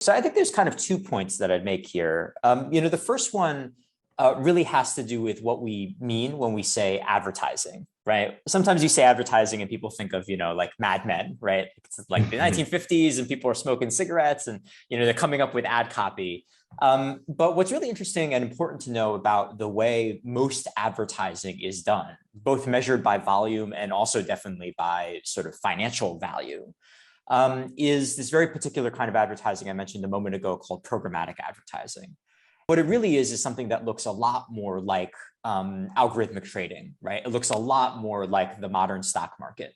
So I think there's kind of 2 points that I'd make here. The first one really has to do with what we mean when we say advertising, right? Sometimes you say advertising and people think of, like Mad Men, right? It's like the 1950s and people are smoking cigarettes and, they're coming up with ad copy. But what's really interesting and important to know about the way most advertising is done, both measured by volume and also definitely by sort of financial value, is this very particular kind of advertising I mentioned a moment ago called programmatic advertising. What it really is something that looks a lot more like algorithmic trading, right? It looks a lot more like the modern stock market.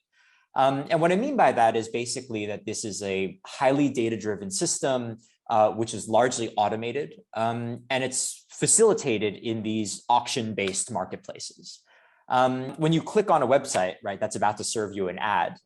And what I mean by that is basically that this is a highly data-driven system, which is largely automated, and it's facilitated in these auction-based marketplaces. When you click on a website, right, that's about to serve you an ad,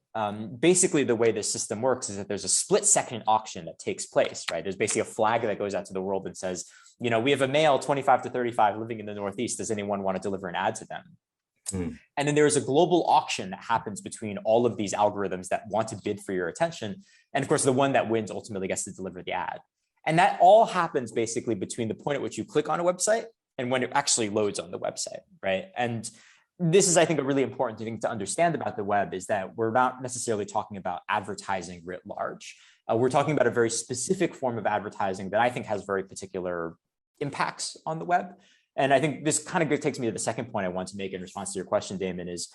basically the way this system works is that there's a split-second auction that takes place, right? There's basically a flag that goes out to the world and says, we have a male 25 to 35 living in the Northeast. Does anyone want to deliver an ad to them? And then there's a global auction that happens between all of these algorithms that want to bid for your attention. And of course, the one that wins ultimately gets to deliver the ad. And that all happens basically between the point at which you click on a website and when it actually loads on the website, right? And this is, I think, a really important thing to understand about the web is that we're not necessarily talking about advertising writ large. We're talking about a very specific form of advertising that I think has very particular impacts on the web. And I think this kind of takes me to the second point I want to make in response to your question, Damon, is,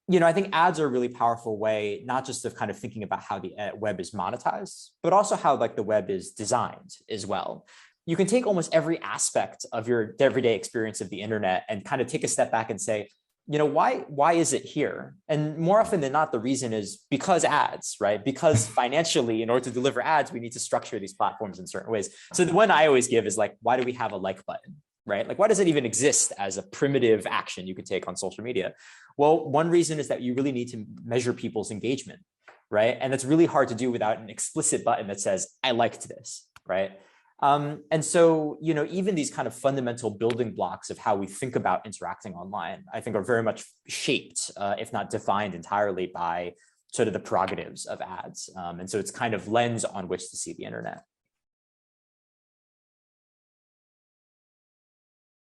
I think ads are a really powerful way, not just of kind of thinking about how the web is monetized, but also how like the web is designed as well. You can take almost every aspect of your everyday experience of the internet and kind of take a step back and say, why is it here? And more often than not, the reason is because ads, right? Because financially, in order to deliver ads, we need to structure these platforms in certain ways. So the one I always give is like, why do we have a like button, right? Like, why does it even exist as a primitive action you could take on social media? Well, one reason is that you really need to measure people's engagement, right? And that's really hard to do without an explicit button that says, I liked this, right? And so, even these kind of fundamental building blocks of how we think about interacting online, I think are very much shaped, if not defined entirely by sort of the prerogatives of ads. And so it's kind of lens on which to see the internet.